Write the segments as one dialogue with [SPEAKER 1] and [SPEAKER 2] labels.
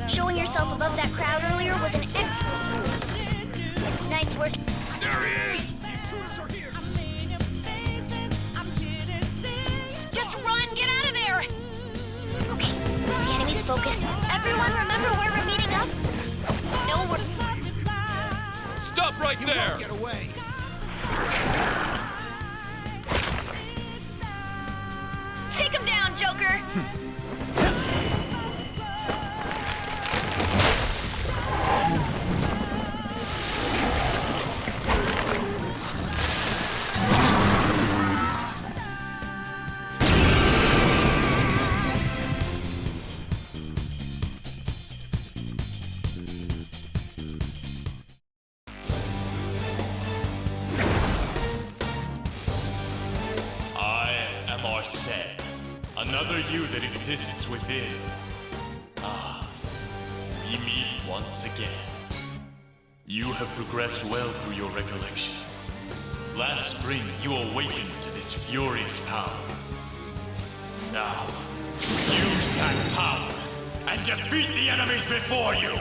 [SPEAKER 1] Showing yourself above that crowd earlier was an excellent move. Nice work.
[SPEAKER 2] There he is!
[SPEAKER 1] Just run! Get out of there! Okay, the enemy's focused. Everyone remember where we're meeting up? No, we're...
[SPEAKER 2] Stop right there!
[SPEAKER 3] Get away!
[SPEAKER 1] Take him down, Joker!
[SPEAKER 4] Arsene, another you that exists within. Ah, we meet once again. You have progressed well through your recollections. Last spring, you awakened to this furious power. Now, use that power and defeat the enemies before you!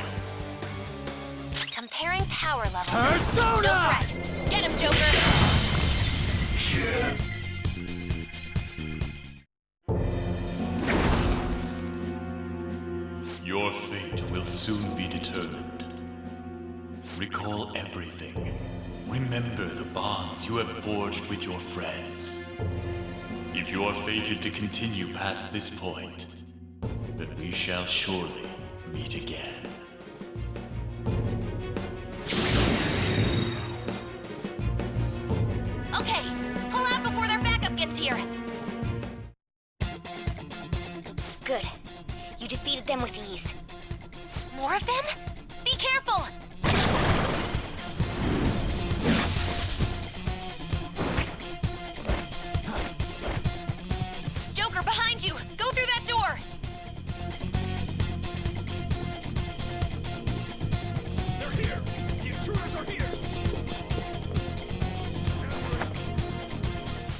[SPEAKER 1] Comparing power levels.
[SPEAKER 3] Persona!
[SPEAKER 1] No threat. Get him, Joker!
[SPEAKER 4] Your fate will soon be determined. Recall everything. Remember the bonds you have forged with your friends. If you are fated to continue past this point, then we shall surely meet again.
[SPEAKER 1] Okay, pull out before their backup gets here. Good. You defeated them with ease. More of them? Be careful! Joker, behind you! Go through that door!
[SPEAKER 2] They're here! The intruders are here!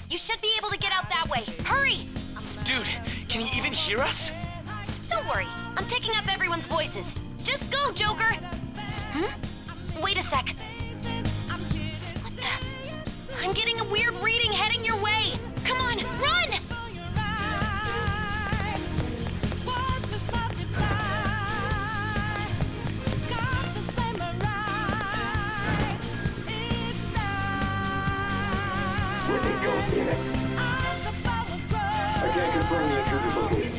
[SPEAKER 1] You should be able to get out that way. Hurry!
[SPEAKER 3] Dude, can he even hear us?
[SPEAKER 1] Don't worry, I'm picking up everyone's voices. Just go, Joker! Wait a sec. What the? I'm getting a weird reading heading your way! Come on, run!
[SPEAKER 5] Where'd they go, damn it? I can't confirm the intruder's location.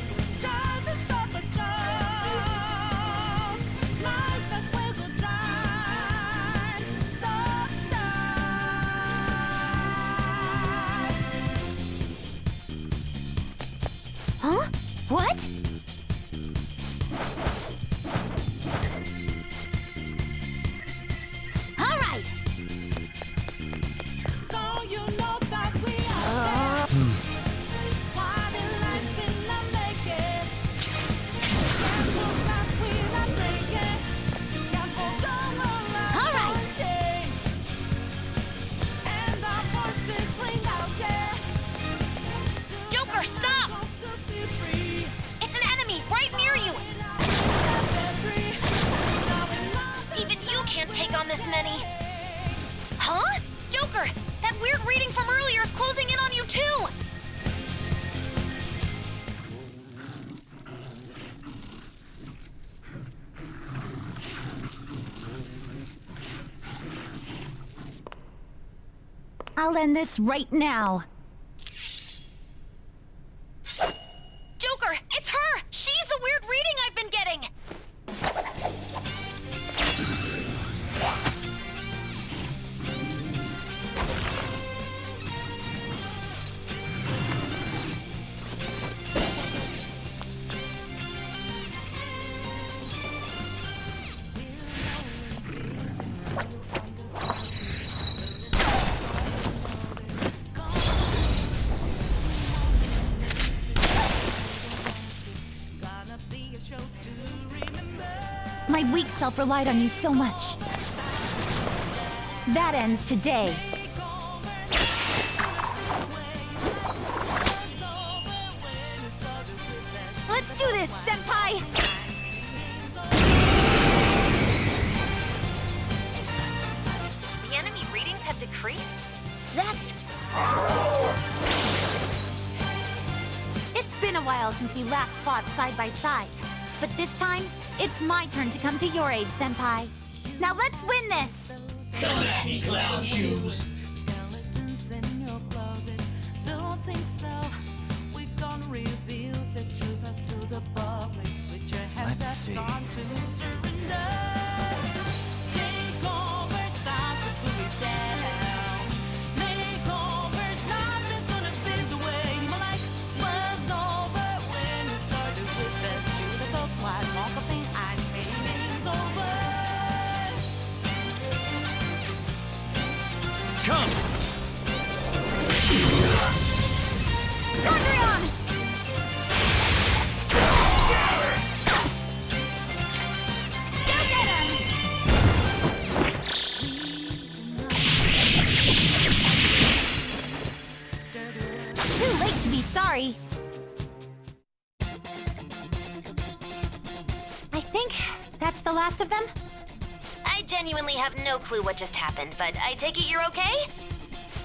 [SPEAKER 1] Huh? What? All right!
[SPEAKER 6] So you know that we are swatting lights in the making. Can't go fast without breaking. You can't hold on around.
[SPEAKER 1] All right.
[SPEAKER 6] Change. And our voices ring out, yeah.
[SPEAKER 1] Joker, stop!
[SPEAKER 6] Supposed to be free.
[SPEAKER 1] It's an enemy right near you!
[SPEAKER 6] Now we know
[SPEAKER 1] Even you can't take on this many. Huh? Joker, that weird reading from earlier is closing in on you too!
[SPEAKER 7] I'll end this right now.
[SPEAKER 1] Joker, it's her! She's the weird reading I've been getting!
[SPEAKER 6] gonna be a show to remember.
[SPEAKER 7] My weak self relied on you so much. That ends today. Let's do this, Senpai! a while since we last fought side by side. But this time, it's my turn to come to your aid, Senpai. Now let's win this!
[SPEAKER 6] Skeletons in your closet. Don't think so. We're gonna reveal the truth to the public. With your head
[SPEAKER 3] Let's see.
[SPEAKER 6] on to surrender. Take over, stop the booty down. Makeovers, nothing's gonna fade away. My life was over when you started with that shoot of the white walk of the ice skating's over.
[SPEAKER 3] Come!
[SPEAKER 7] Cendrillon! Go get him! Too late to be sorry. I think that's the last of them.
[SPEAKER 1] I genuinely have no clue what just happened, but I take it you're okay?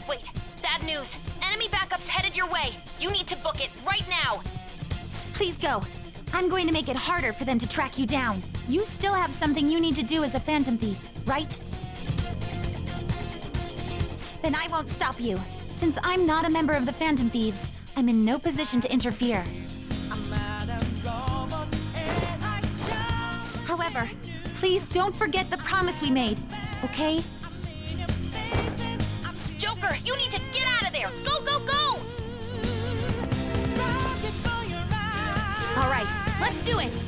[SPEAKER 1] Wait, bad news. Enemy backup's headed your way. You need to book it right now.
[SPEAKER 7] Please go. I'm going to make it harder for them to track you down. You still have something you need to do as a Phantom Thief, right? Then I won't stop you. Since I'm not a member of the Phantom Thieves, I'm in no position to interfere. However, please don't forget the promise we made, okay?
[SPEAKER 1] Joker, you need to get out of there. Go, go, go!
[SPEAKER 7] All right, let's do it.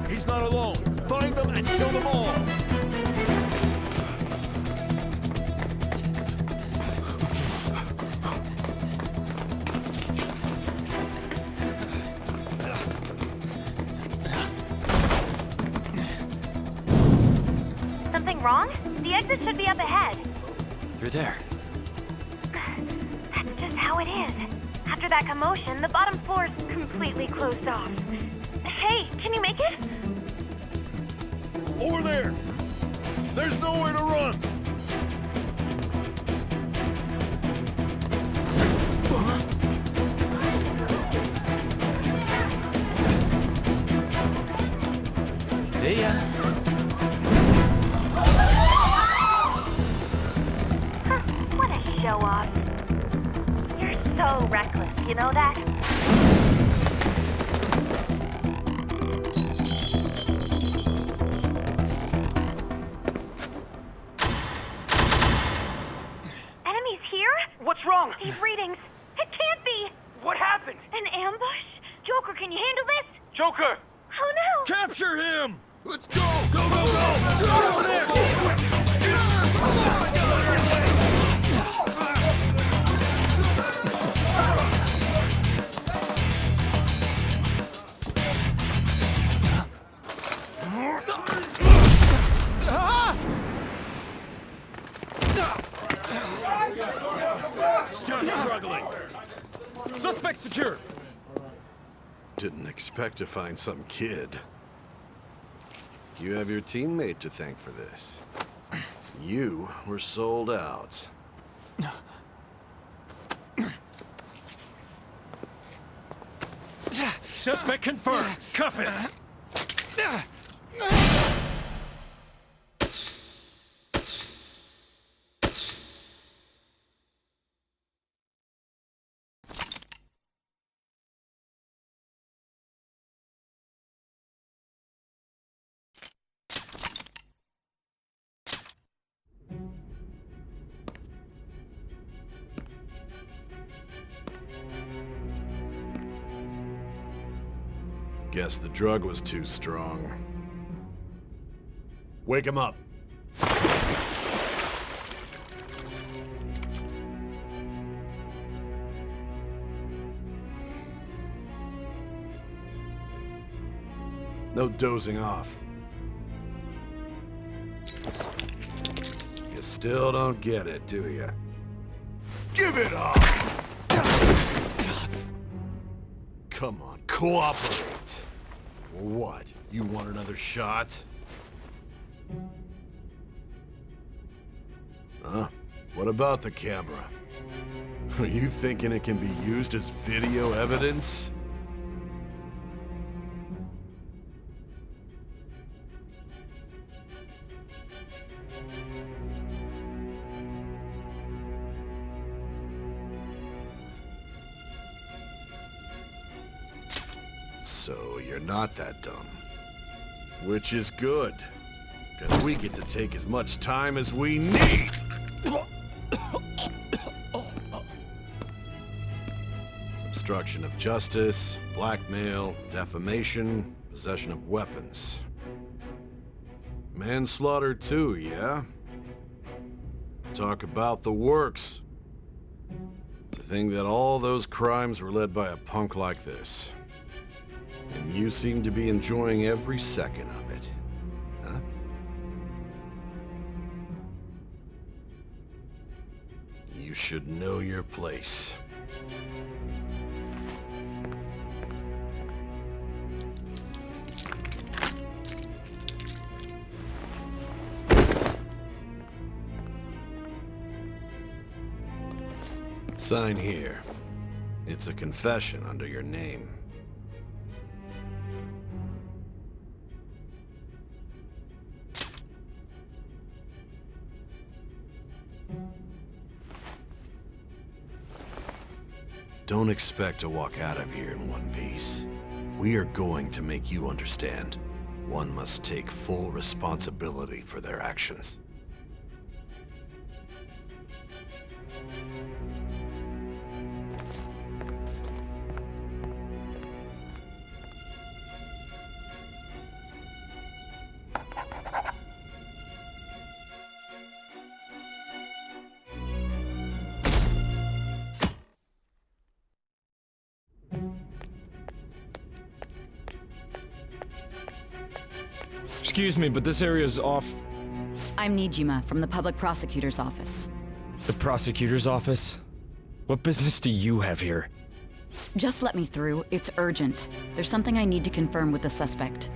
[SPEAKER 2] He's not alone. Find them and kill them all.
[SPEAKER 1] Something wrong? The exit should be up ahead.
[SPEAKER 3] You're there.
[SPEAKER 1] That's just how it is. After that commotion, the bottom floor's completely closed off. Hey, can you make it?
[SPEAKER 2] Over there. There's nowhere to run.
[SPEAKER 3] See ya.
[SPEAKER 1] What a show off. You're so reckless, you know that? Enemies here?
[SPEAKER 3] What's wrong?
[SPEAKER 1] These readings. It can't be.
[SPEAKER 3] What happened?
[SPEAKER 1] An ambush? Joker, can you handle this?
[SPEAKER 3] Joker!
[SPEAKER 1] Oh no!
[SPEAKER 2] Capture him! Let's go! Go, go, go! Get over there! Still struggling. Suspect secured.
[SPEAKER 8] Didn't expect to find some kid. You have your teammate to thank for this. You were sold out.
[SPEAKER 2] Suspect confirmed. Cuff it.
[SPEAKER 8] Guess the drug was too strong.
[SPEAKER 2] Wake him up.
[SPEAKER 8] No dozing off. You still don't get it, do you?
[SPEAKER 2] Give
[SPEAKER 8] it up! Come on, cooperate. What? You want another shot? Huh? What about the camera? Are you thinking it can be used as video evidence? So you're not that dumb. Which is good, because we get to take as much time as we need. Obstruction of justice, blackmail, defamation, possession of weapons. Manslaughter too, yeah? Talk about the works. To think that all those crimes were led by a punk like this. And you seem to be enjoying every second of it, huh? You should know your place. Sign here. It's a confession under your name. Don't expect to walk out of here in one piece. We are going to make you understand. One must take full responsibility for their actions.
[SPEAKER 9] Excuse me, but this area's off.
[SPEAKER 10] I'm Nijima from the Public Prosecutor's Office.
[SPEAKER 9] The prosecutor's office? What business do you have here?
[SPEAKER 10] Just let me through. It's urgent. There's something I need to confirm with the suspect.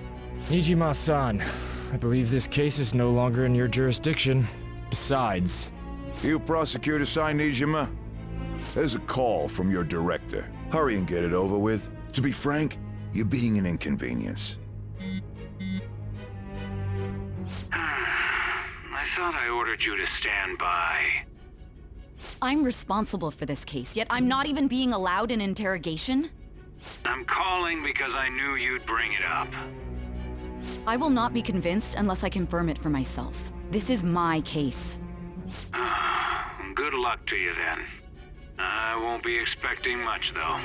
[SPEAKER 9] Nijima-san, I believe this case is no longer in your jurisdiction. Besides...
[SPEAKER 2] You prosecutor, Sai Nijima? There's a call from your director. Hurry and get it over with. To be frank, you're being an inconvenience.
[SPEAKER 11] I thought I ordered you to stand by.
[SPEAKER 10] I'm responsible for this case, yet I'm not even being allowed an interrogation?
[SPEAKER 11] I'm calling because I knew you'd bring it up.
[SPEAKER 10] I will not be convinced unless I confirm it for myself. This is my case.
[SPEAKER 11] Good luck to you then. I won't be expecting much, though.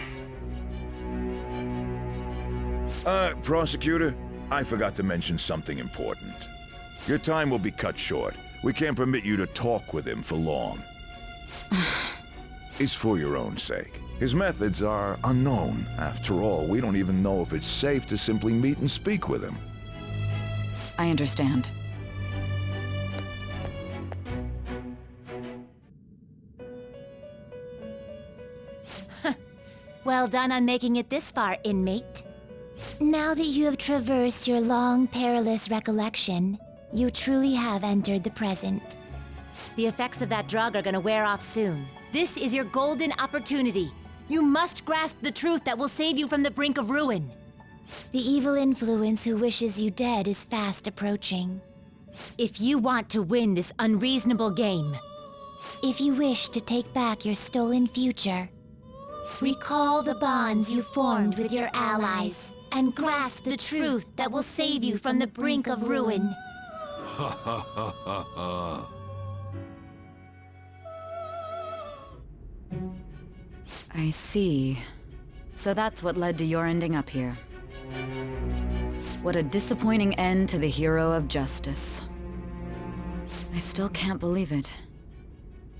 [SPEAKER 2] Prosecutor, I forgot to mention something important. Your time will be cut short. We can't permit you to talk with him for long. It's for your own sake. His methods are unknown. After all, we don't even know if it's safe to simply meet and speak with him.
[SPEAKER 10] I understand.
[SPEAKER 7] Well done on making it this far, inmate. Now that you have traversed your long, perilous recollection, you truly have entered the present. The effects of that drug are gonna wear off soon. This is your golden opportunity. You must grasp the truth that will save you from the brink of ruin. The evil influence who wishes you dead is fast approaching. If you want to win this unreasonable game, if you wish to take back your stolen future, recall the bonds you formed with your allies and grasp the truth that will save you from the brink of ruin.
[SPEAKER 8] Ha ha ha ha ha.
[SPEAKER 10] I see. So that's what led to your ending up here. What a disappointing end to the hero of justice. I still can't believe it.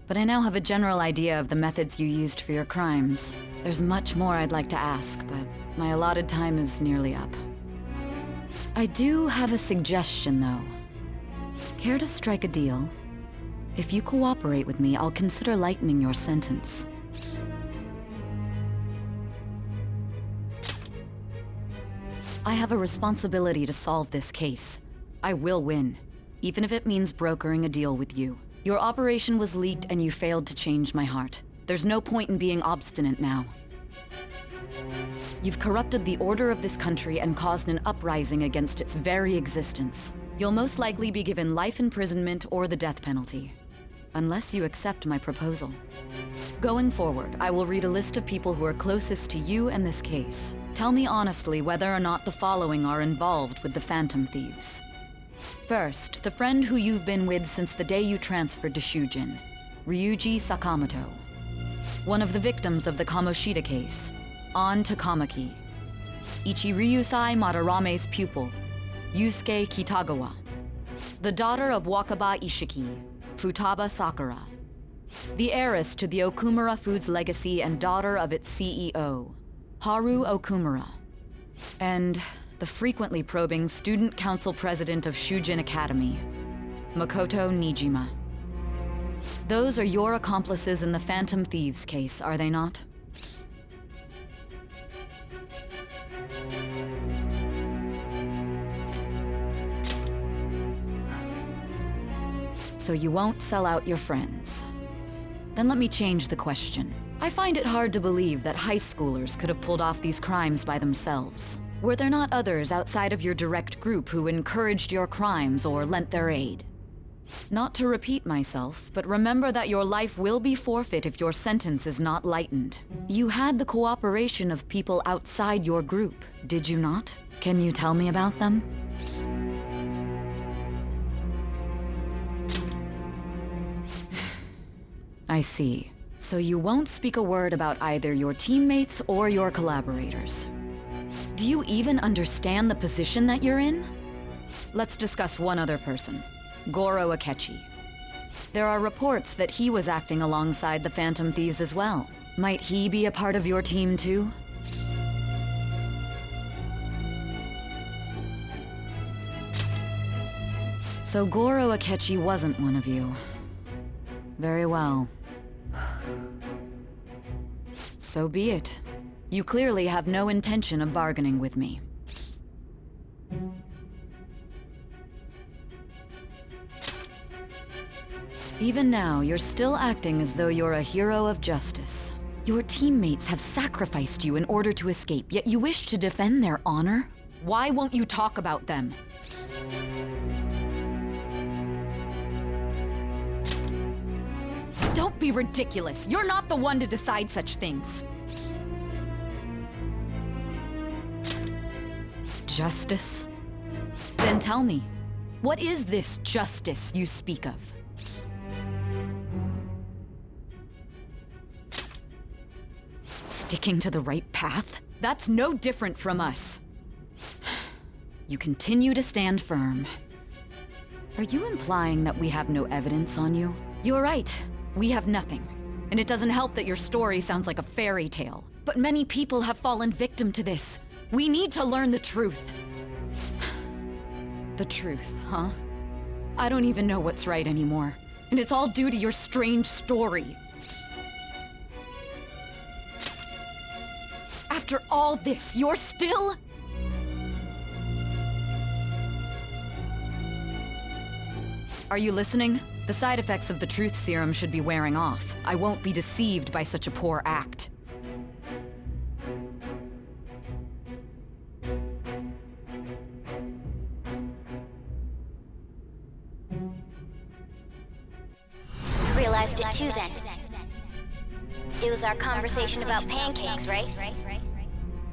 [SPEAKER 10] But I now have a general idea of the methods you used for your crimes. There's much more I'd like to ask, but my allotted time is nearly up. I do have a suggestion, though. Care to strike a deal? If you cooperate with me, I'll consider lightening your sentence. I have a responsibility to solve this case. I will win, even if it means brokering a deal with you. Your operation was leaked and you failed to change my heart. There's no point in being obstinate now. You've corrupted the order of this country and caused an uprising against its very existence. You'll most likely be given life imprisonment or the death penalty, unless you accept my proposal. Going forward, I will read a list of people who are closest to you and this case. Tell me honestly whether or not the following are involved with the Phantom Thieves. First, the friend who you've been with since the day you transferred to Shujin, Ryuji Sakamoto. One of the victims of the Kamoshida case, An Takamaki. Ichiryusai Madarame's pupil, Yusuke Kitagawa. The daughter of Wakaba Ishiki, Futaba Sakura. The heiress to the Okumura Foods legacy and daughter of its CEO, Haru Okumura. And the frequently probing student council president of Shujin Academy, Makoto Nijima. Those are your accomplices in the Phantom Thieves case, are they not? So you won't sell out your friends. Then let me change the question. I find it hard to believe that high schoolers could have pulled off these crimes by themselves. Were there not others outside of your direct group who encouraged your crimes or lent their aid? Not to repeat myself, but remember that your life will be forfeit if your sentence is not lightened. You had the cooperation of people outside your group, did you not? Can you tell me about them? I see. So you won't speak a word about either your teammates or your collaborators. Do you even understand the position that you're in? Let's discuss one other person, Goro Akechi. There are reports that he was acting alongside the Phantom Thieves as well. Might he be a part of your team too? So Goro Akechi wasn't one of you. Very well. So be it. You clearly have no intention of bargaining with me. Even now, you're still acting as though you're a hero of justice. Your teammates have sacrificed you in order to escape, yet you wish to defend their honor? Why won't you talk about them? Don't be ridiculous. You're not the one to decide such things. Justice? Then tell me, what is this justice you speak of? Sticking to the right path? That's no different from us. You continue to stand firm. Are you implying that we have no evidence on you? You're right. We have nothing. And it doesn't help that your story sounds like a fairy tale. But many people have fallen victim to this. We need to learn the truth. The truth, huh? I don't even know what's right anymore. And it's all due to your strange story. After all this, you're still... Are you listening? The side effects of the truth serum should be wearing off. I won't be deceived by such a poor act.
[SPEAKER 1] Realized it too then. It was our conversation about pancakes, right?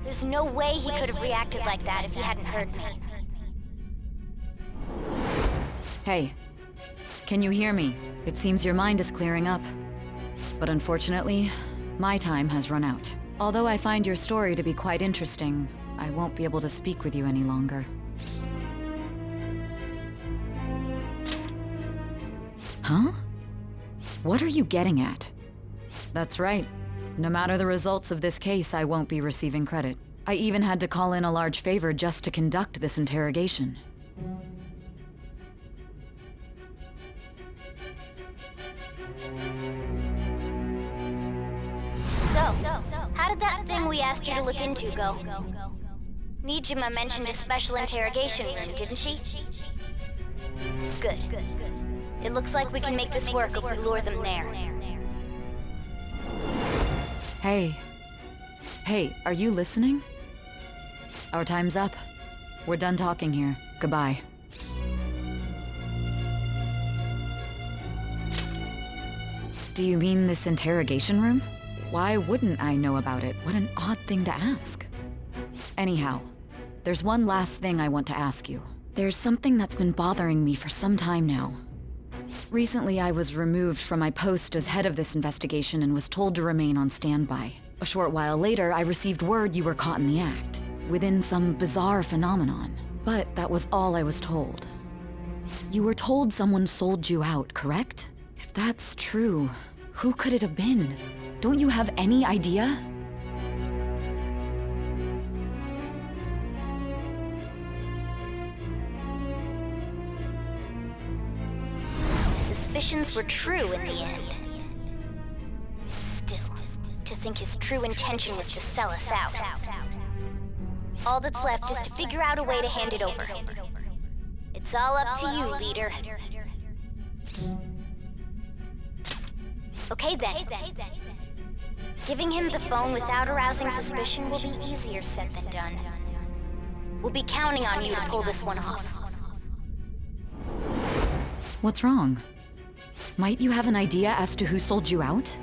[SPEAKER 1] There's no way he could have reacted like that if he hadn't heard me.
[SPEAKER 10] Hey, can you hear me? It seems your mind is clearing up. But unfortunately, my time has run out. Although I find your story to be quite interesting, I won't be able to speak with you any longer. Huh? What are you getting at? That's right. No matter the results of this case, I won't be receiving credit. I even had to call in a large favor just to conduct this interrogation.
[SPEAKER 1] How did that thing we asked you to look into go? Nijima mentioned a special interrogation room, didn't she? Good. It looks like we can make this work if we lure them there.
[SPEAKER 10] Hey, are you listening? Our time's up. We're done talking here. Goodbye. Do you mean this interrogation room? Why wouldn't I know about it? What an odd thing to ask. Anyhow, there's one last thing I want to ask you. There's something that's been bothering me for some time now. Recently, I was removed from my post as head of this investigation and was told to remain on standby. A short while later, I received word you were caught in the act, within some bizarre phenomenon. But that was all I was told. You were told someone sold you out, correct? If that's true, who could it have been? Don't you have any idea?
[SPEAKER 1] Suspicions were true in the end. Still, to think his true intention was to sell us out. All that's left is to figure out a way to hand it over. It's all up to you, leader. Okay then. Giving him the phone without arousing suspicion will be easier said than done. We'll be counting on you to pull this one off.
[SPEAKER 10] What's wrong? Might you have an idea as to who sold you out?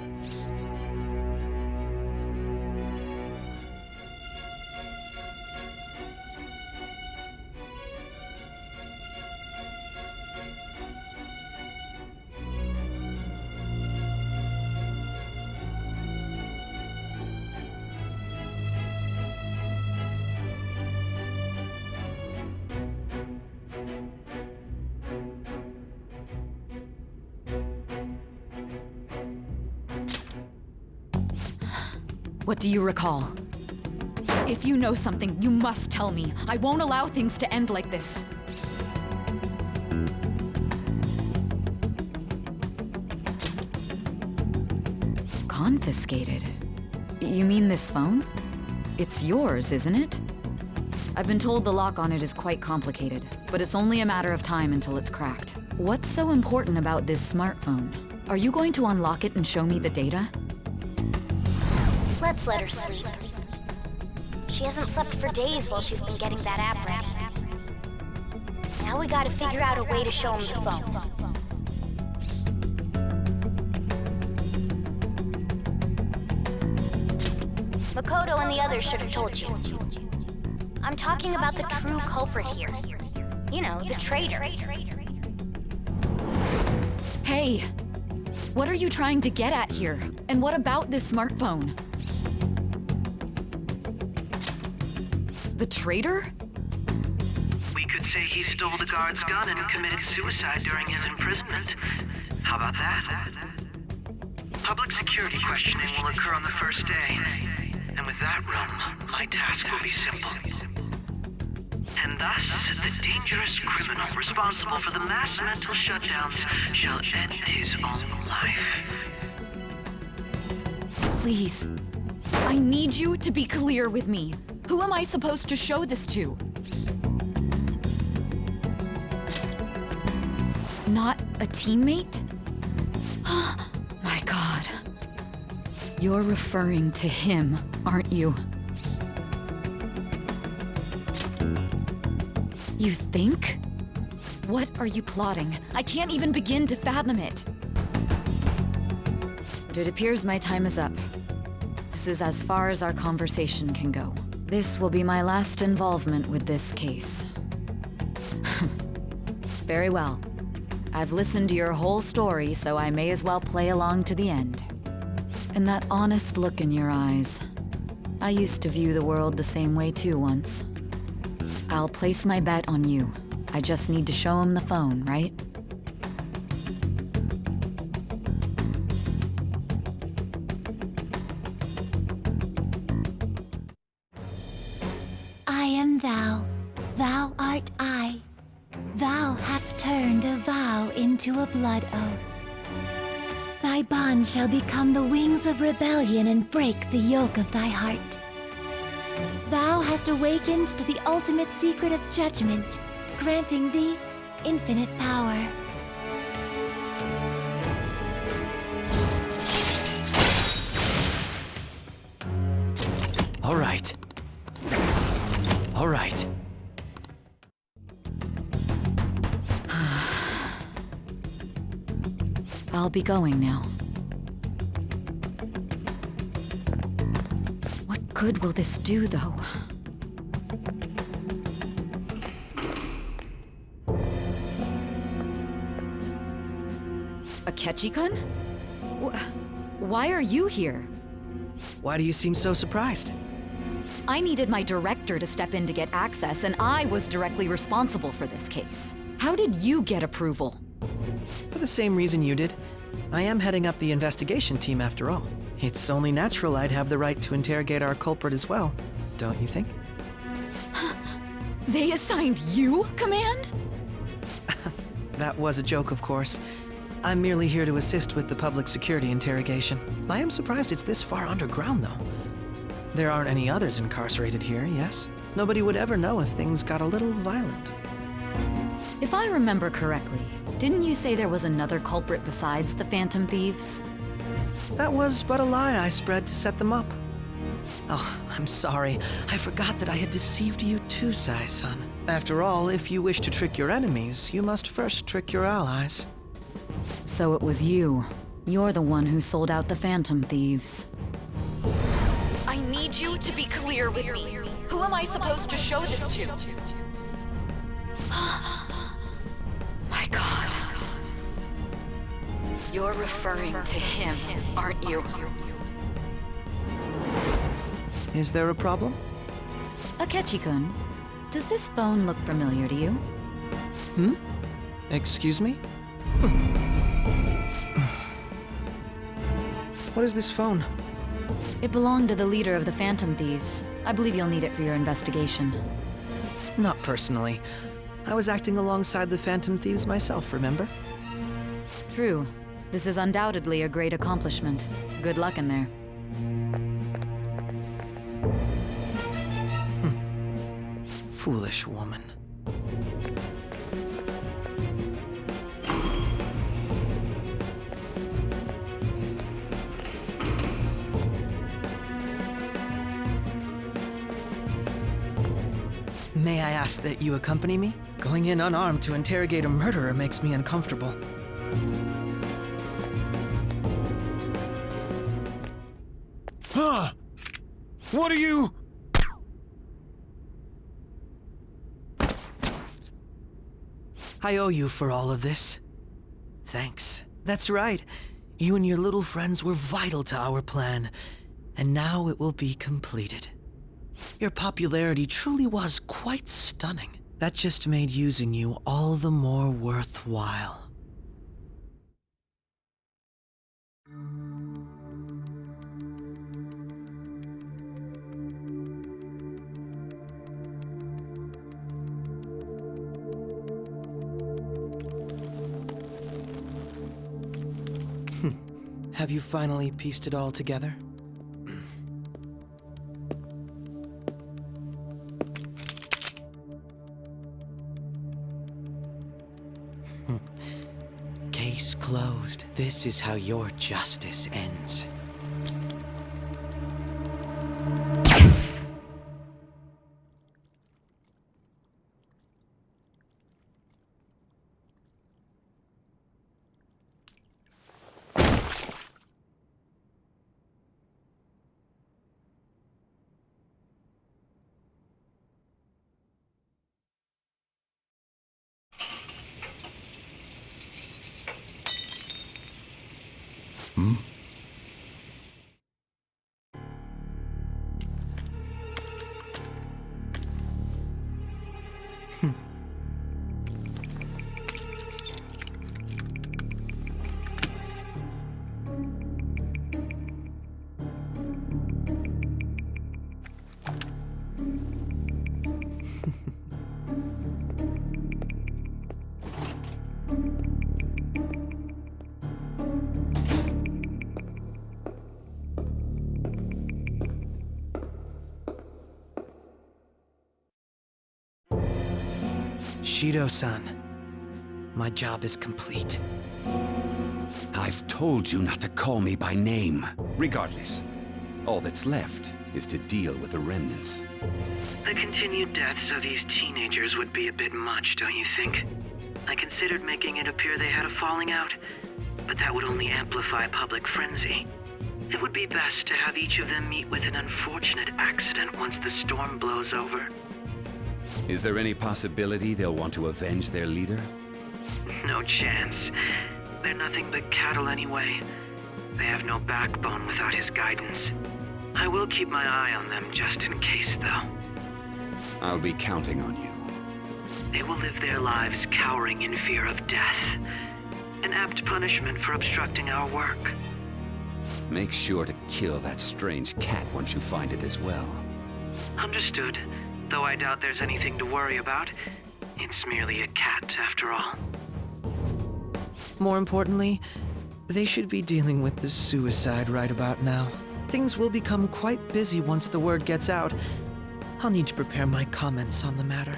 [SPEAKER 10] What do you recall? If you know something, you must tell me. I won't allow things to end like this. Confiscated? You mean this phone? It's yours, isn't it? I've been told the lock on it is quite complicated, but it's only a matter of time until it's cracked. What's so important about this smartphone? Are you going to unlock it and show me the data?
[SPEAKER 1] Let's let her sleep. She hasn't slept for days while she's been getting that app ready. Now we gotta figure out a way to show him the phone. Makoto and the others should have told you. I'm talking about the true culprit here. You know, the traitor.
[SPEAKER 10] Hey! What are you trying to get at here? And what about this smartphone? The traitor?
[SPEAKER 12] We could say he stole the guard's gun and committed suicide during his imprisonment. How about that? Public security questioning will occur on the first day. And with that room, my task will be simple. And thus, the dangerous criminal responsible for the mass mental shutdowns shall end his own life.
[SPEAKER 10] Please. I need you to be clear with me. Who am I supposed to show this to? Not a teammate? My God. You're referring to him, aren't you? You think? What are you plotting? I can't even begin to fathom it. But it appears my time is up. This is as far as our conversation can go. This will be my last involvement with this case. Very well. I've listened to your whole story, so I may as well play along to the end. And that honest look in your eyes. I used to view the world the same way too once. I'll place my bet on you. I just need to show him the phone, right?
[SPEAKER 7] I am thou, thou art I. Thou hast turned a vow into a blood oath. My bond shall become the wings of rebellion and break the yoke of thy heart. Thou hast awakened to the ultimate secret of judgment, granting thee infinite power.
[SPEAKER 3] All right. All right.
[SPEAKER 10] I'll be going now. What good will this do, though? Akechi-kun? Why are you here?
[SPEAKER 12] Why do you seem so surprised?
[SPEAKER 10] I needed my director to step in to get access, and I was directly responsible for this case. How did you get approval?
[SPEAKER 12] For the same reason you did. I am heading up the investigation team after all. It's only natural I'd have the right to interrogate our culprit as well, don't you think?
[SPEAKER 10] They assigned you command?
[SPEAKER 12] That was a joke, of course. I'm merely here to assist with the public security interrogation. I am surprised it's this far underground, though. There aren't any others incarcerated here, yes? Nobody would ever know if things got a little violent.
[SPEAKER 10] If I remember correctly, didn't you say there was another culprit besides the Phantom Thieves?
[SPEAKER 12] That was but a lie I spread to set them up. Oh, I'm sorry. I forgot that I had deceived you too, Sai-san. After all, if you wish to trick your enemies, you must first trick your allies.
[SPEAKER 10] So it was you. You're the one who sold out the Phantom Thieves. I need you to be clear with me. Who am I supposed to show this to? My God. You're referring to him, aren't you?
[SPEAKER 12] Is there a problem?
[SPEAKER 10] Akechi-kun, does this phone look familiar to you?
[SPEAKER 12] Hmm? Excuse me? What is this phone?
[SPEAKER 10] It belonged to the leader of the Phantom Thieves. I believe you'll need it for your investigation.
[SPEAKER 12] Not personally. I was acting alongside the Phantom Thieves myself, remember?
[SPEAKER 10] True. This is undoubtedly a great accomplishment. Good luck in there.
[SPEAKER 12] Foolish woman. May I ask that you accompany me? Going in unarmed to interrogate a murderer makes me uncomfortable.
[SPEAKER 2] Huh? What are you?
[SPEAKER 12] I owe you for all of this. Thanks. That's right. You and your little friends were vital to our plan, and now it will be completed. Your popularity truly was quite stunning. That just made using you all the more worthwhile. Have you finally pieced it all together? Case closed. This is how your justice ends.
[SPEAKER 2] Hmm?
[SPEAKER 13] Shido-san, my job is complete.
[SPEAKER 14] I've told you not to call me by name. Regardless, all that's left is to deal with the remnants.
[SPEAKER 12] The continued deaths of these teenagers would be a bit much, don't you think? I considered making it appear they had a falling out, but that would only amplify public frenzy. It would be best to have each of them meet with an unfortunate accident once the storm blows over.
[SPEAKER 14] Is there any possibility they'll want to avenge their leader?
[SPEAKER 12] No chance. They're nothing but cattle anyway. They have no backbone without his guidance. I will keep my eye on them just in case, though.
[SPEAKER 14] I'll be counting on you.
[SPEAKER 12] They will live their lives cowering in fear of death. An apt punishment for obstructing our work.
[SPEAKER 14] Make sure to kill that strange cat once you find it as well.
[SPEAKER 12] Understood. Though I doubt there's anything to worry about. It's merely a cat, after all.
[SPEAKER 13] More importantly, they should be dealing with the suicide right about now. Things will become quite busy once the word gets out. I'll need to prepare my comments on the matter.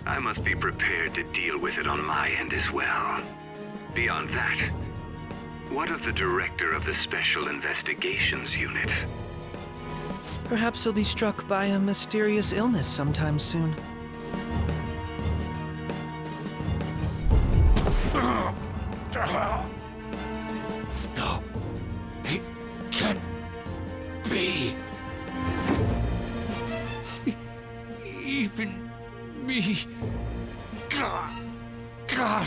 [SPEAKER 11] I must be prepared to deal with it on my end as well. Beyond that, what of the director of the Special Investigations Unit?
[SPEAKER 13] Perhaps he'll be struck by a mysterious illness sometime soon.
[SPEAKER 3] No, it can't be. Even me. God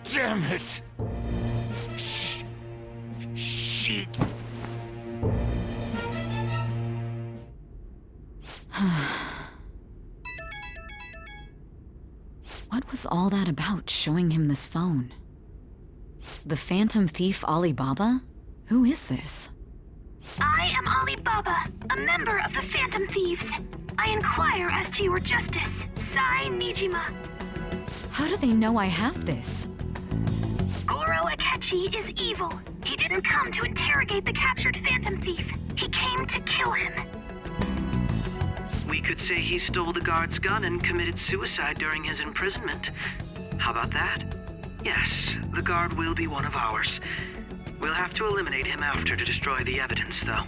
[SPEAKER 3] damn it. Shit.
[SPEAKER 10] What was all that about, showing him this phone? The Phantom Thief Alibaba? Who is this?
[SPEAKER 1] I am Alibaba, a member of the Phantom Thieves. I inquire as to your justice, Sai Nijima.
[SPEAKER 10] How do they know I have this?
[SPEAKER 1] Goro Akechi is evil. He didn't come to interrogate the captured Phantom Thief. He came to kill him.
[SPEAKER 12] We could say he stole the guard's gun and committed suicide during his imprisonment. How about that? Yes, the guard will be one of ours. We'll have to eliminate him after to destroy the evidence, though.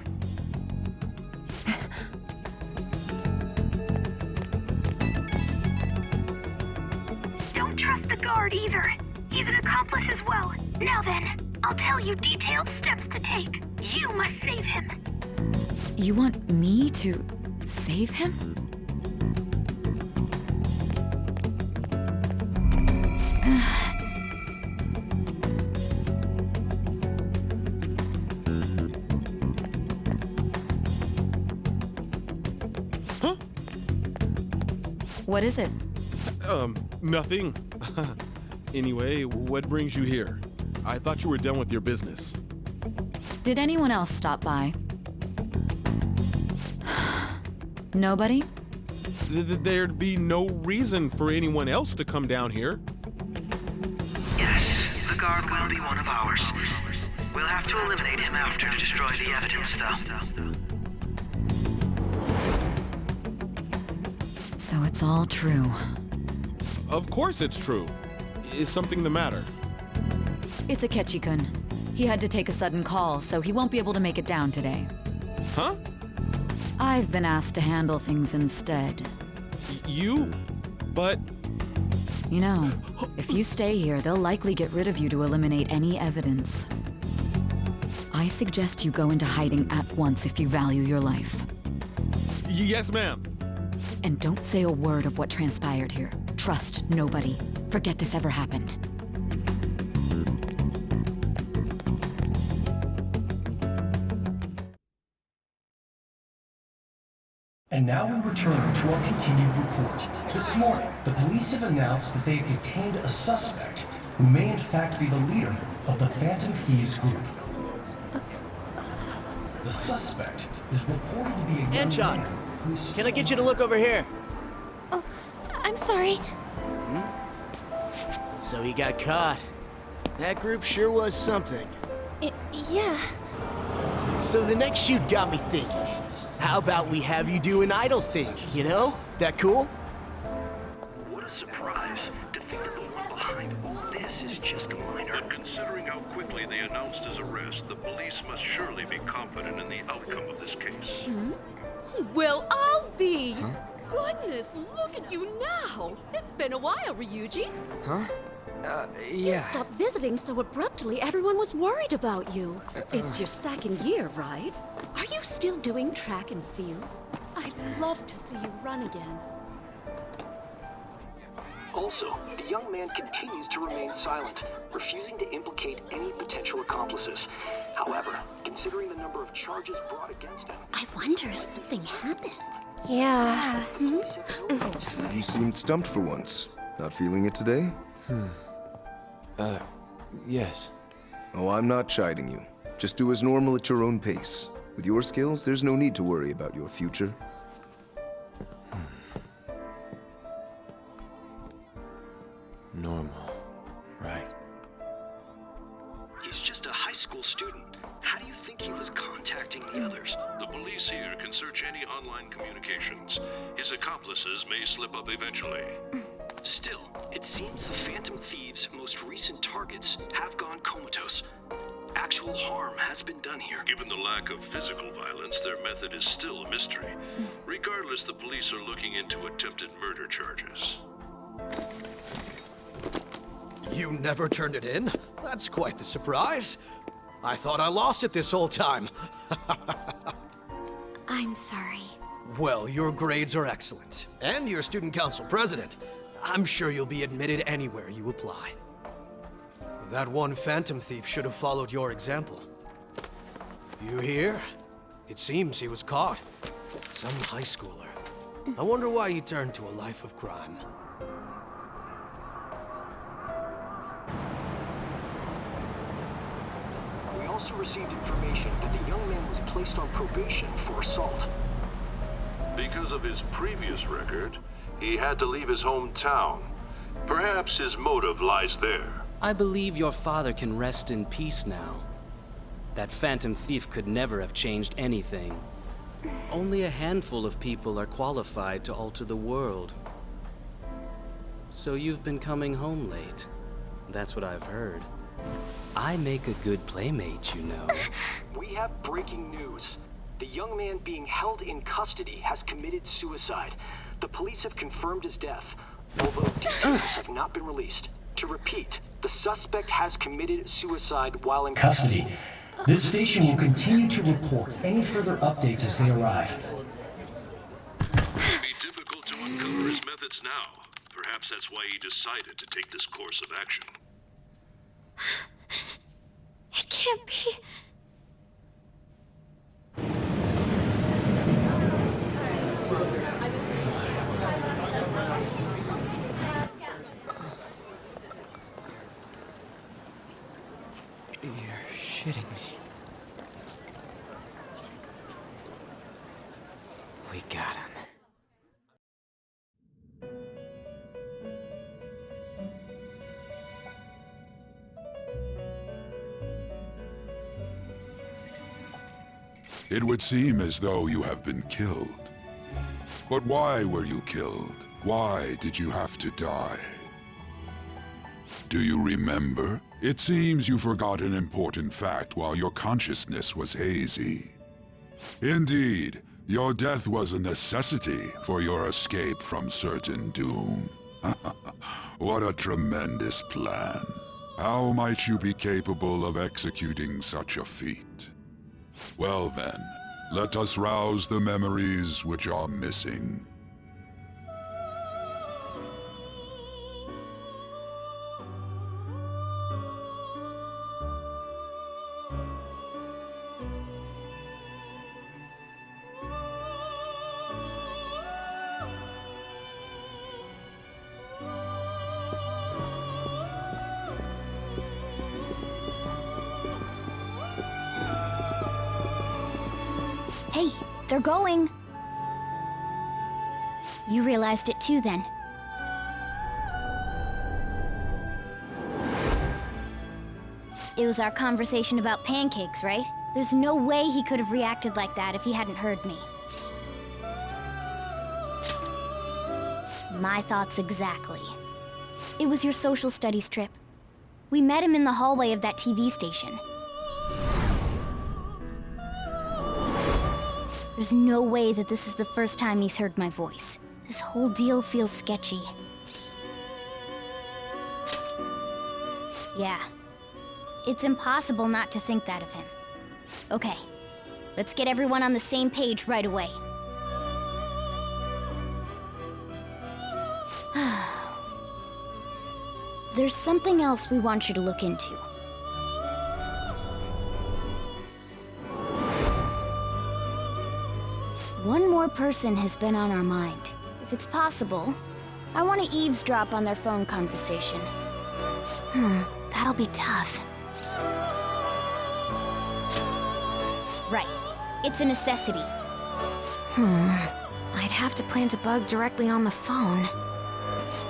[SPEAKER 1] Don't trust the guard either. He's an accomplice as well. Now then, I'll tell you detailed steps to take. You must save him.
[SPEAKER 10] You want me to save him?
[SPEAKER 15] Huh?
[SPEAKER 10] What is it?
[SPEAKER 15] Nothing. Anyway, what brings you here? I thought you were done with your business.
[SPEAKER 10] Did anyone else stop by? Nobody?
[SPEAKER 15] There'd be no reason for anyone else to come down here.
[SPEAKER 12] Yes, the guard will be one of ours. We'll have to eliminate him after to destroy the evidence, though.
[SPEAKER 10] So it's all true.
[SPEAKER 15] Of course it's true. Is something the matter?
[SPEAKER 10] It's Akechi-kun. He had to take a sudden call, so he won't be able to make it down today.
[SPEAKER 15] Huh?
[SPEAKER 10] I've been asked to handle things instead.
[SPEAKER 15] You? But...
[SPEAKER 10] You know, if you stay here, they'll likely get rid of you to eliminate any evidence. I suggest you go into hiding at once if you value your life.
[SPEAKER 15] Yes, ma'am.
[SPEAKER 10] And don't say a word of what transpired here. Trust nobody. Forget this ever happened.
[SPEAKER 16] And now we return to our continued report. This morning, the police have announced that they've detained a suspect who may in fact be the leader of the Phantom Thieves group. The suspect is reported to be a young
[SPEAKER 17] Anchon,
[SPEAKER 16] man who is...
[SPEAKER 17] Can I get you to look over here?
[SPEAKER 7] Oh, I'm sorry.
[SPEAKER 17] So he got caught. That group sure was something.
[SPEAKER 7] Yeah.
[SPEAKER 17] So the next shoot got me thinking. How about we have you do an idol thing, you know? That cool?
[SPEAKER 11] What a surprise.
[SPEAKER 18] just a minor.
[SPEAKER 19] But considering how quickly they announced his arrest, the police must surely be confident in the outcome of this case.
[SPEAKER 20] Well, I'll be. Goodness, look at you now. It's been a while, Ryuji.
[SPEAKER 21] Huh?
[SPEAKER 20] You stopped visiting so abruptly, everyone was worried about you. It's your second year, right? Are you still doing track and field? I'd love to see you run again.
[SPEAKER 18] Also, the young man continues to remain silent, refusing to implicate any potential accomplices. However, considering the number of charges brought against him...
[SPEAKER 1] I wonder if something happened.
[SPEAKER 7] Yeah.
[SPEAKER 22] You seemed stumped for once. Not feeling it today?
[SPEAKER 9] Yes.
[SPEAKER 22] Oh, I'm not chiding you. Just do as normal at your own pace. With your skills, there's no need to worry about your future.
[SPEAKER 9] Normal. Right.
[SPEAKER 18] He's just a high school student. How do you think he was contacting the others?
[SPEAKER 19] The police here can search any online communications. His accomplices may slip up eventually.
[SPEAKER 18] Still, it seems the Phantom Thieves' most recent targets have gone comatose. Actual harm has been done here.
[SPEAKER 19] Given the lack of physical violence, their method is still a mystery. Regardless, the police are looking into attempted murder charges.
[SPEAKER 23] You never turned it in? That's quite the surprise. I thought I lost it this whole time.
[SPEAKER 1] I'm sorry.
[SPEAKER 23] Well, your grades are excellent. And you're student council president. I'm sure you'll be admitted anywhere you apply. That one phantom thief should have followed your example. You hear? It seems he was caught. Some high schooler. I wonder why he turned to a life of crime.
[SPEAKER 18] We also received information that the young man was placed on probation for assault.
[SPEAKER 19] Because of his previous record, he had to leave his hometown. Perhaps his motive lies there.
[SPEAKER 24] I believe your father can rest in peace now. That phantom thief could never have changed anything. Only a handful of people are qualified to alter the world. So you've been coming home late. That's what I've heard. I make a good playmate, you know.
[SPEAKER 18] We have breaking news. The young man being held in custody has committed suicide. The police have confirmed his death, although details have not been released. To repeat, the suspect has committed suicide while in
[SPEAKER 16] Custody. This station will continue to report any further updates as they arrive.
[SPEAKER 19] It would be difficult to uncover his methods now. Perhaps that's why he decided to take this course of action.
[SPEAKER 1] It can't be.
[SPEAKER 13] You're shitting me. We got him.
[SPEAKER 25] It would seem as though you have been killed. But why were you killed? Why did you have to die? Do you remember? It seems you forgot an important fact while your consciousness was hazy. Indeed, your death was a necessity for your escape from certain doom. What a tremendous plan. How might you be capable of executing such a feat? Well then, let us rouse the memories which are missing.
[SPEAKER 7] Hey, they're going. You realized it too, then. It was our conversation about pancakes, right? There's no way he could have reacted like that if he hadn't heard me. My thoughts exactly. It was your social studies trip.
[SPEAKER 4] We met him in the hallway of that TV station. There's no way that this is the first time he's heard my voice. This whole deal feels sketchy. Yeah. It's impossible not to think that of him. Okay. Let's get everyone on the same page right away. There's something else we want you to look into. One more person has been on our mind. If it's possible, I want to eavesdrop on their phone conversation. That'll be tough. Right. It's a necessity. I'd have to plant a bug directly on the phone.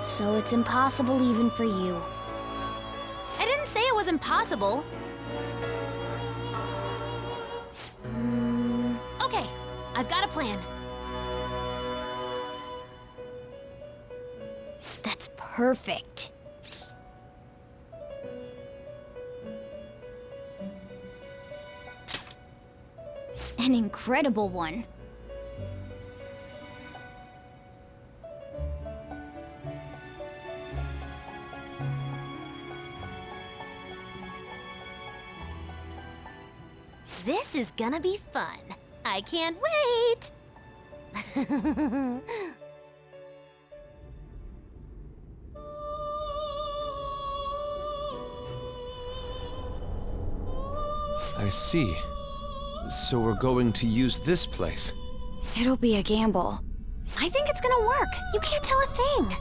[SPEAKER 4] So it's impossible even for you. I didn't say it was impossible. Okay, I've got a plan. That's perfect. An incredible one. This is gonna be fun. I can't wait!
[SPEAKER 5] I see. So we're going to use this place.
[SPEAKER 4] It'll be a gamble. I think it's gonna work. You can't tell a thing.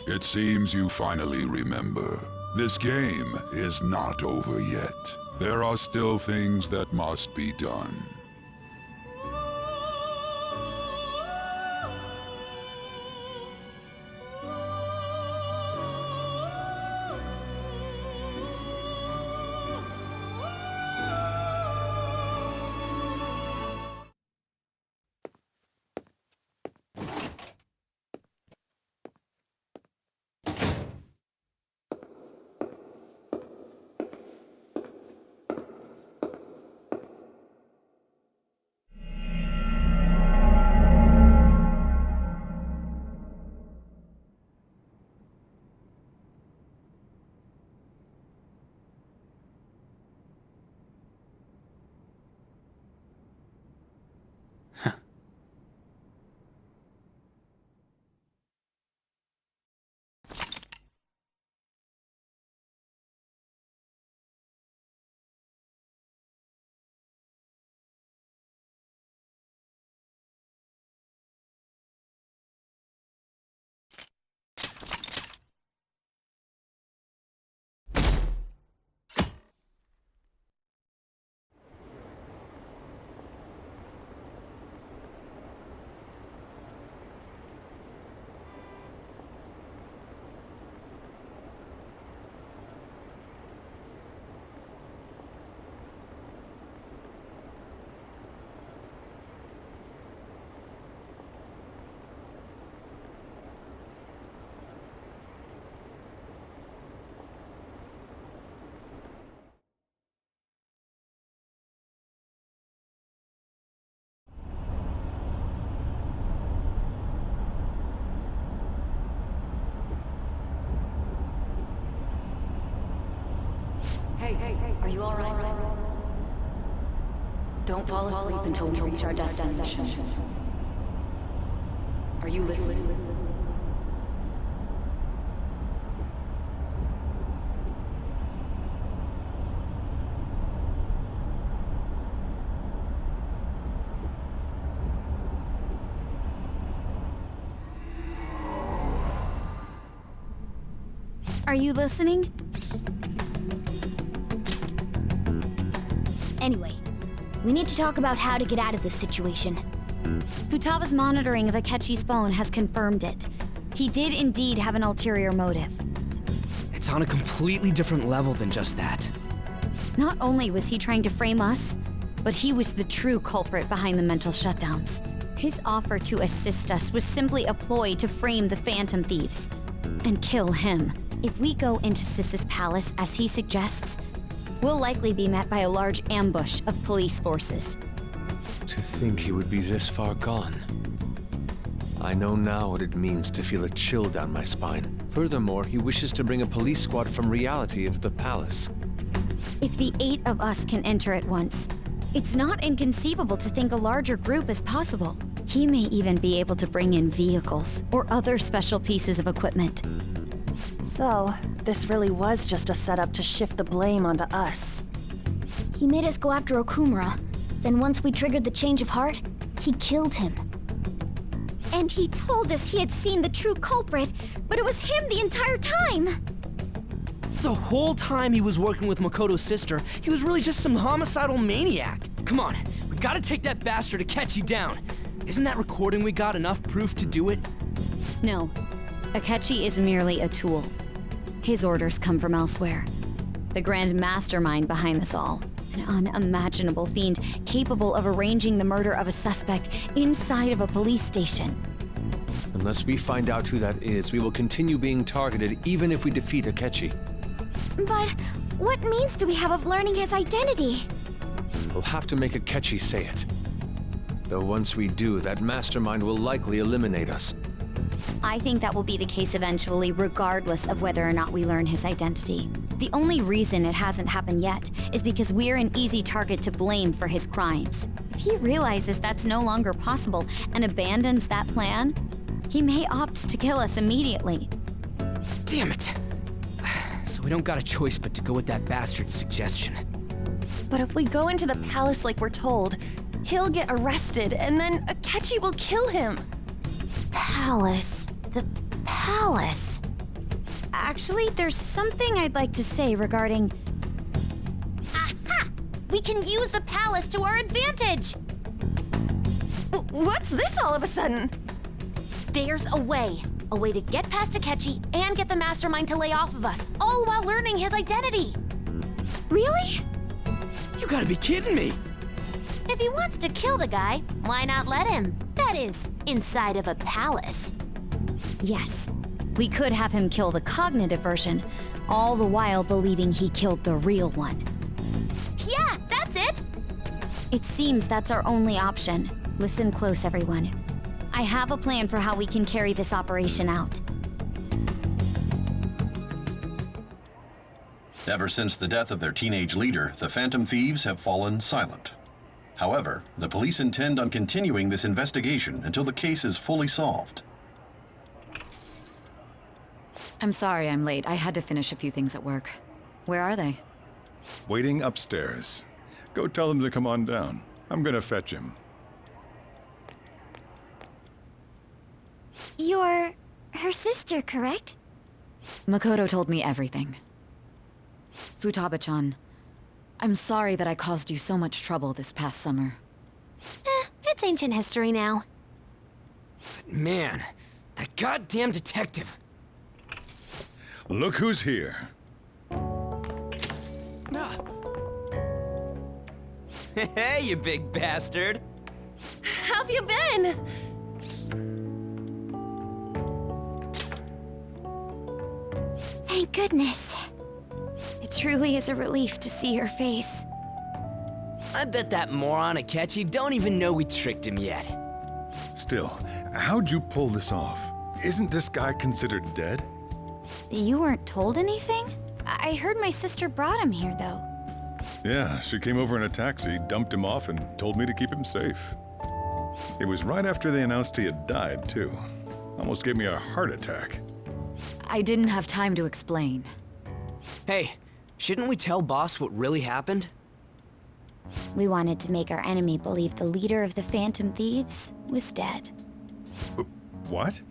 [SPEAKER 25] It seems you finally remember. This game is not over yet. There are still things that must be done.
[SPEAKER 10] Hey, are you all right? Don't fall asleep until we reach our destination. Are you listening?
[SPEAKER 4] Are you listening? Anyway, we need to talk about how to get out of this situation. Futaga's monitoring of Akechi's phone has confirmed it. He did indeed have an ulterior motive.
[SPEAKER 5] It's on a completely different level than just that.
[SPEAKER 4] Not only was he trying to frame us, but he was the true culprit behind the mental shutdowns. His offer to assist us was simply a ploy to frame the Phantom Thieves and kill him. If we go into Sis's palace as he suggests, we'll likely be met by a large ambush of police forces.
[SPEAKER 5] To think he would be this far gone. I know now what it means to feel a chill down my spine. Furthermore, he wishes to bring a police squad from reality into the palace.
[SPEAKER 4] If the 8 of us can enter at once, it's not inconceivable to think a larger group is possible. He may even be able to bring in vehicles or other special pieces of equipment.
[SPEAKER 2] So, this really was just a setup to shift the blame onto us.
[SPEAKER 1] He made us go after Okumura. Then once we triggered the change of heart, he killed him.
[SPEAKER 4] And he told us he had seen the true culprit, but it was him the entire time!
[SPEAKER 6] The whole time he was working with Makoto's sister, he was really just some homicidal maniac. Come on, we gotta take that bastard Akechi down. Isn't that recording we got enough proof to do it?
[SPEAKER 4] No. Akechi is merely a tool. His orders come from elsewhere. The grand mastermind behind this all. An unimaginable fiend capable of arranging the murder of a suspect inside of a police station.
[SPEAKER 5] Unless we find out who that is, we will continue being targeted even if we defeat Akechi.
[SPEAKER 1] But what means do we have of learning his identity?
[SPEAKER 5] We'll have to make Akechi say it. Though once we do, that mastermind will likely eliminate us.
[SPEAKER 4] I think that will be the case eventually, regardless of whether or not we learn his identity. The only reason it hasn't happened yet is because we're an easy target to blame for his crimes. If he realizes that's no longer possible and abandons that plan, he may opt to kill us immediately.
[SPEAKER 6] Damn it! So we don't got a choice but to go with that bastard's suggestion.
[SPEAKER 2] But if we go into the palace like we're told, he'll get arrested and then Akechi will kill him.
[SPEAKER 1] Palace. The palace.
[SPEAKER 4] Actually, there's something I'd like to say regarding...
[SPEAKER 1] Aha! We can use the palace to our advantage!
[SPEAKER 2] What's this all of a sudden?
[SPEAKER 1] There's a way. A way to get past Akechi and get the mastermind to lay off of us, all while learning his identity.
[SPEAKER 2] Really?
[SPEAKER 6] You gotta be kidding me!
[SPEAKER 1] If he wants to kill the guy, why not let him? That is, inside of a palace.
[SPEAKER 4] Yes, we could have him kill the cognitive version, all the while believing he killed the real one.
[SPEAKER 1] Yeah, that's it!
[SPEAKER 4] It seems that's our only option. Listen close, everyone. I have a plan for how we can carry this operation out.
[SPEAKER 8] Ever since the death of their teenage leader, the Phantom Thieves have fallen silent. However, the police intend on continuing this investigation until the case is fully solved.
[SPEAKER 10] I'm sorry I'm late. I had to finish a few things at work. Where are they?
[SPEAKER 14] Waiting upstairs. Go tell them to come on down. I'm gonna fetch him.
[SPEAKER 4] You're her sister, correct?
[SPEAKER 10] Makoto told me everything. Futaba-chan, I'm sorry that I caused you so much trouble this past summer.
[SPEAKER 1] It's ancient history now.
[SPEAKER 6] Man, that goddamn detective.
[SPEAKER 14] Look who's here.
[SPEAKER 6] Hey, you big bastard.
[SPEAKER 2] How've you been?
[SPEAKER 4] Thank goodness. It truly is a relief to see your face.
[SPEAKER 6] I bet that moron Akechi don't even know we tricked him yet.
[SPEAKER 14] Still, how'd you pull this off? Isn't this guy considered dead?
[SPEAKER 4] You weren't told anything? I heard my sister brought him here, though.
[SPEAKER 14] Yeah, she came over in a taxi, dumped him off, and told me to keep him safe. It was right after they announced he had died, too. Almost gave me a heart attack.
[SPEAKER 10] I didn't have time to explain.
[SPEAKER 6] Hey, shouldn't we tell Boss what really happened?
[SPEAKER 4] We wanted to make our enemy believe the leader of the Phantom Thieves was dead.
[SPEAKER 14] What?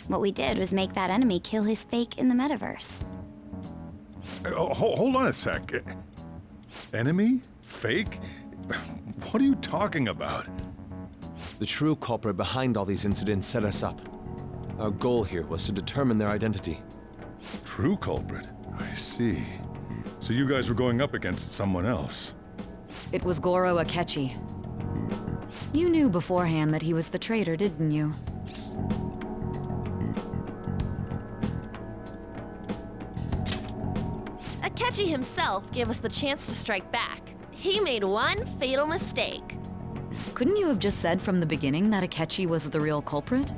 [SPEAKER 4] What we did was make that enemy kill his fake in the metaverse.
[SPEAKER 14] Hold on a sec. Enemy? Fake? What are you talking about?
[SPEAKER 5] The true culprit behind all these incidents set us up. Our goal here was to determine their identity.
[SPEAKER 14] True culprit? I see. So you guys were going up against someone else?
[SPEAKER 10] It was Goro Akechi. You knew beforehand that he was the traitor, didn't you?
[SPEAKER 2] Akechi himself gave us the chance to strike back. He made one fatal mistake.
[SPEAKER 10] Couldn't you have just said from the beginning that Akechi was the real culprit?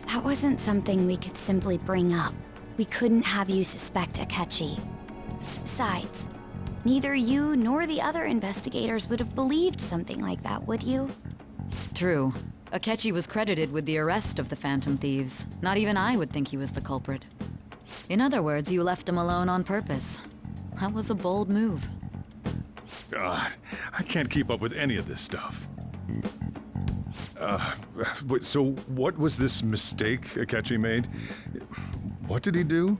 [SPEAKER 4] That wasn't something we could simply bring up. We couldn't have you suspect Akechi. Besides, neither you nor the other investigators would have believed something like that, would you?
[SPEAKER 10] True. Akechi was credited with the arrest of the Phantom Thieves. Not even I would think he was the culprit. In other words, you left him alone on purpose. That was a bold move.
[SPEAKER 14] God, I can't keep up with any of this stuff. So what was this mistake Akechi made? What did he do?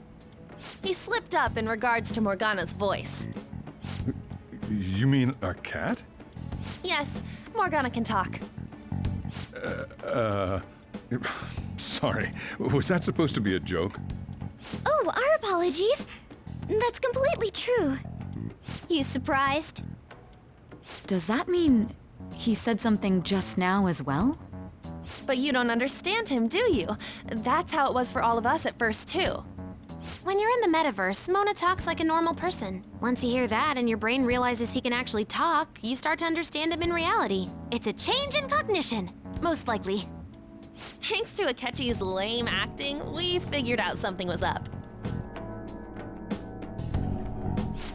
[SPEAKER 2] He slipped up in regards to Morgana's voice.
[SPEAKER 14] You mean a cat?
[SPEAKER 2] Yes, Morgana can talk.
[SPEAKER 14] Sorry. Was that supposed to be a joke?
[SPEAKER 3] Oh, our apologies. That's completely true. You surprised?
[SPEAKER 10] Does that mean he said something just now as well?
[SPEAKER 2] But you don't understand him, do you? That's how it was for all of us at first, too.
[SPEAKER 1] When you're in the metaverse, Mona talks like a normal person. Once you hear that and your brain realizes he can actually talk, you start to understand him in reality. It's a change in cognition, most likely.
[SPEAKER 2] Thanks to Akechi's lame acting, we figured out something was up.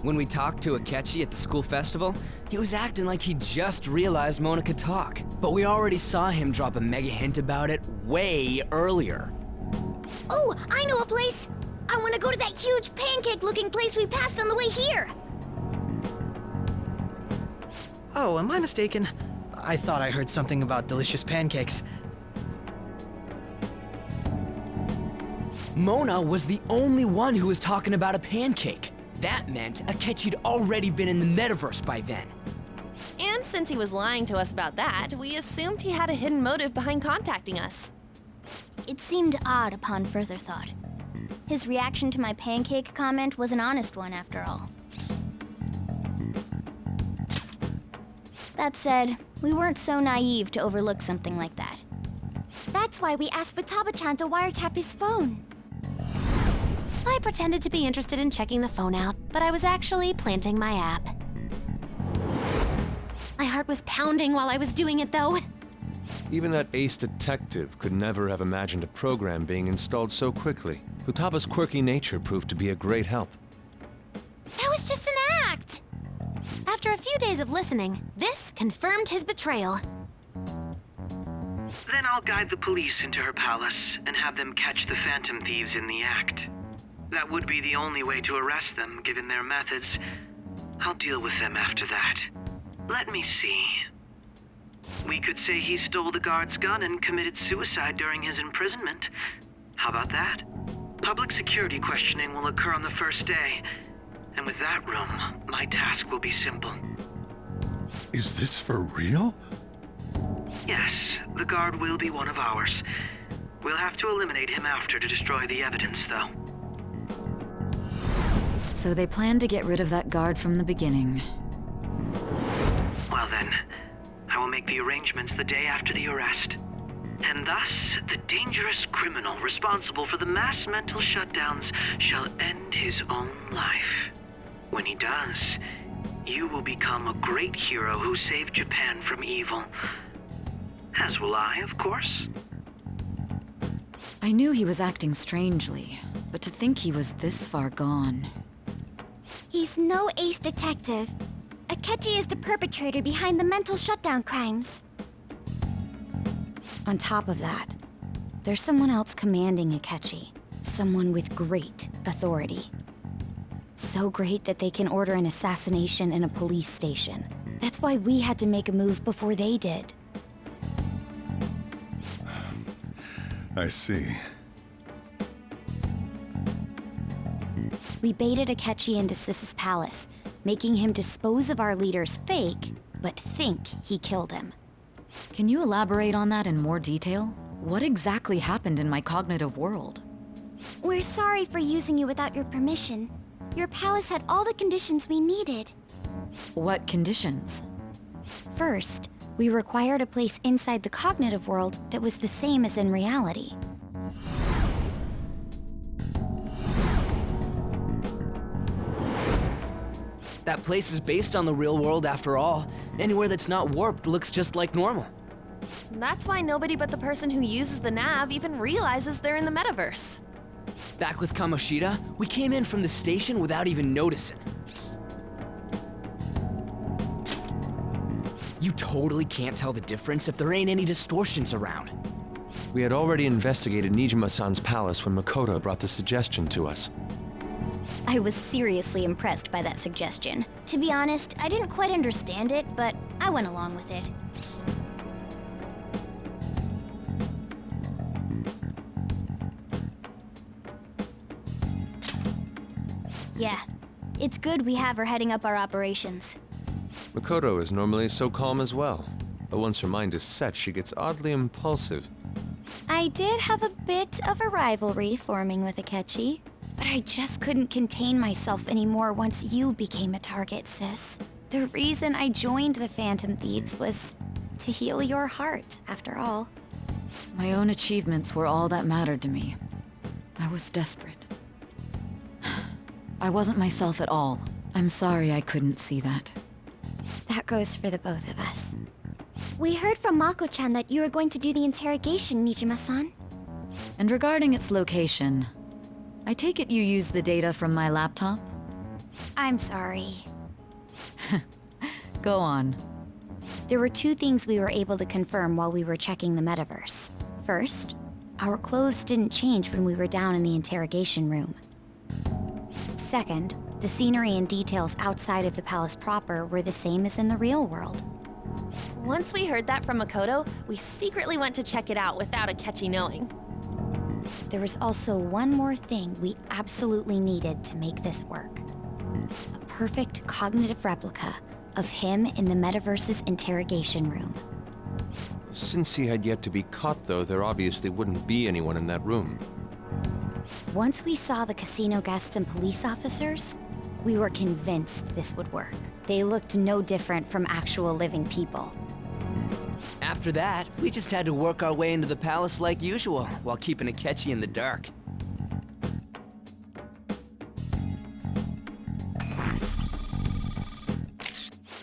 [SPEAKER 6] When we talked to Akechi at the school festival, he was acting like he just realized Mona could talk. But we already saw him drop a mega hint about it way earlier.
[SPEAKER 3] Oh, I know a place! I want to go to that huge pancake-looking place we passed on the way here!
[SPEAKER 13] Oh, am I mistaken? I thought I heard something about delicious pancakes.
[SPEAKER 6] Mona was the only one who was talking about a pancake. That meant Akechi'd already been in the metaverse by then.
[SPEAKER 2] And since he was lying to us about that, we assumed he had a hidden motive behind contacting us.
[SPEAKER 3] It seemed odd upon further thought. His reaction to my pancake comment was an honest one, after all. That said, we weren't so naive to overlook something like that. That's why we asked Futaba-chan to wiretap his phone.
[SPEAKER 1] I pretended to be interested in checking the phone out, but I was actually planting my app. My heart was pounding while I was doing it, though.
[SPEAKER 5] Even that ace detective could never have imagined a program being installed so quickly. Futaba's quirky nature proved to be a great help.
[SPEAKER 1] That was just an act! After a few days of listening, this confirmed his betrayal.
[SPEAKER 12] Then I'll guide the police into her palace and have them catch the Phantom Thieves in the act. That would be the only way to arrest them, given their methods. I'll deal with them after that. Let me see. We could say he stole the guard's gun and committed suicide during his imprisonment. How about that? Public security questioning will occur on the first day. And with that room, my task will be simple.
[SPEAKER 14] Is this for real?
[SPEAKER 12] Yes, the guard will be one of ours. We'll have to eliminate him after to destroy the evidence, though.
[SPEAKER 10] So they planned to get rid of that guard from the beginning.
[SPEAKER 12] Well then, I will make the arrangements the day after the arrest. And thus, the dangerous criminal responsible for the mass mental shutdowns shall end his own life. When he does, you will become a great hero who saved Japan from evil. As will I, of course.
[SPEAKER 10] I knew he was acting strangely, but to think he was this far gone.
[SPEAKER 3] He's no ace detective. Akechi is the perpetrator behind the mental shutdown crimes.
[SPEAKER 4] On top of that, there's someone else commanding Akechi. Someone with great authority. So great that they can order an assassination in a police station. That's why we had to make a move before they did.
[SPEAKER 14] I see.
[SPEAKER 4] We baited Akechi into Sis's palace, making him dispose of our leader's fake, but think he killed him.
[SPEAKER 10] Can you elaborate on that in more detail? What exactly happened in my cognitive world?
[SPEAKER 3] We're sorry for using you without your permission. Your palace had all the conditions we needed.
[SPEAKER 10] What conditions?
[SPEAKER 4] First, We required a place inside the cognitive world that was the same as in reality.
[SPEAKER 6] That place is based on the real world after all. Anywhere that's not warped looks just like normal.
[SPEAKER 2] That's why nobody but the person who uses the nav even realizes they're in the metaverse.
[SPEAKER 6] Back with Kamoshida, we came in from the station without even noticing. You totally can't tell the difference if there ain't any distortions around.
[SPEAKER 5] We had already investigated Nijima-san's palace when Makoto brought the suggestion to us.
[SPEAKER 3] I was seriously impressed by that suggestion. To be honest, I didn't quite understand it, but I went along with it. Yeah, it's good we have her heading up our operations.
[SPEAKER 5] Makoto is normally so calm as well, but once her mind is set, she gets oddly impulsive.
[SPEAKER 4] I did have a bit of a rivalry forming with Akechi, but I just couldn't contain myself anymore once you became a target, sis. The reason I joined the Phantom Thieves was to heal your heart, after all.
[SPEAKER 10] My own achievements were all that mattered to me. I was desperate. I wasn't myself at all. I'm sorry I couldn't see that.
[SPEAKER 4] That goes for the both of us.
[SPEAKER 3] We heard from Mako-chan that you were going to do the interrogation, Nijima-san.
[SPEAKER 10] And regarding its location, I take it you used the data from my laptop?
[SPEAKER 4] I'm sorry.
[SPEAKER 10] Go on.
[SPEAKER 4] There were two things we were able to confirm while we were checking the metaverse. First, our clothes didn't change when we were down in the interrogation room. Second, the scenery and details outside of the palace proper were the same as in the real world.
[SPEAKER 2] Once we heard that from Makoto, we secretly went to check it out without Akechi knowing.
[SPEAKER 4] There was also one more thing we absolutely needed to make this work. A perfect cognitive replica of him in the metaverse's interrogation room.
[SPEAKER 5] Since he had yet to be caught, though, there obviously wouldn't be anyone in that room.
[SPEAKER 4] Once we saw the casino guests and police officers, we were convinced this would work. They looked no different from actual living people.
[SPEAKER 6] After that, we just had to work our way into the palace like usual, while keeping Akechi in the dark.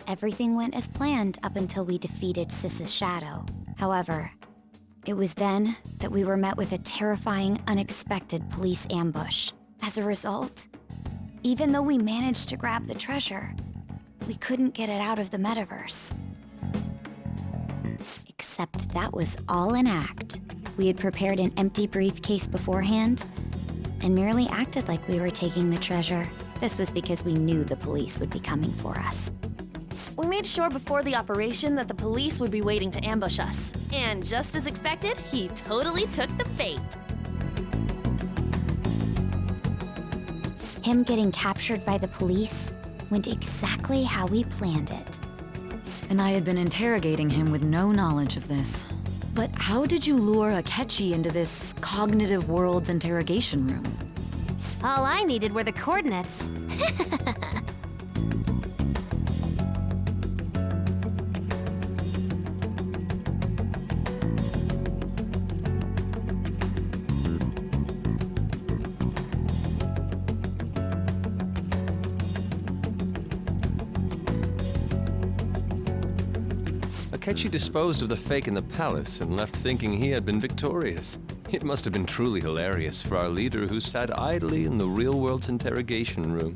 [SPEAKER 4] Everything went as planned up until we defeated Sis's shadow. However, it was then that we were met with a terrifying, unexpected police ambush. As a result, even though we managed to grab the treasure, we couldn't get it out of the metaverse. Except that was all an act. We had prepared an empty briefcase beforehand and merely acted like we were taking the treasure. This was because we knew the police would be coming for us.
[SPEAKER 2] We made sure before the operation that the police would be waiting to ambush us. And just as expected, he totally took the bait.
[SPEAKER 4] Him getting captured by the police went exactly how we planned it.
[SPEAKER 10] And I had been interrogating him with no knowledge of this. But how did you lure Akechi into this cognitive world's interrogation room?
[SPEAKER 3] All I needed were the coordinates.
[SPEAKER 5] Akechi disposed of the fake in the palace and left thinking he had been victorious. It must have been truly hilarious for our leader who sat idly in the real world's interrogation room.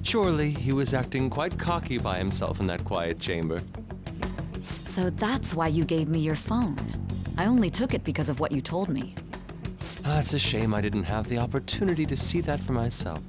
[SPEAKER 5] Surely he was acting quite cocky by himself in that quiet chamber.
[SPEAKER 10] So that's why you gave me your phone. I only took it because of what you told me.
[SPEAKER 5] It's a shame I didn't have the opportunity to see that for myself.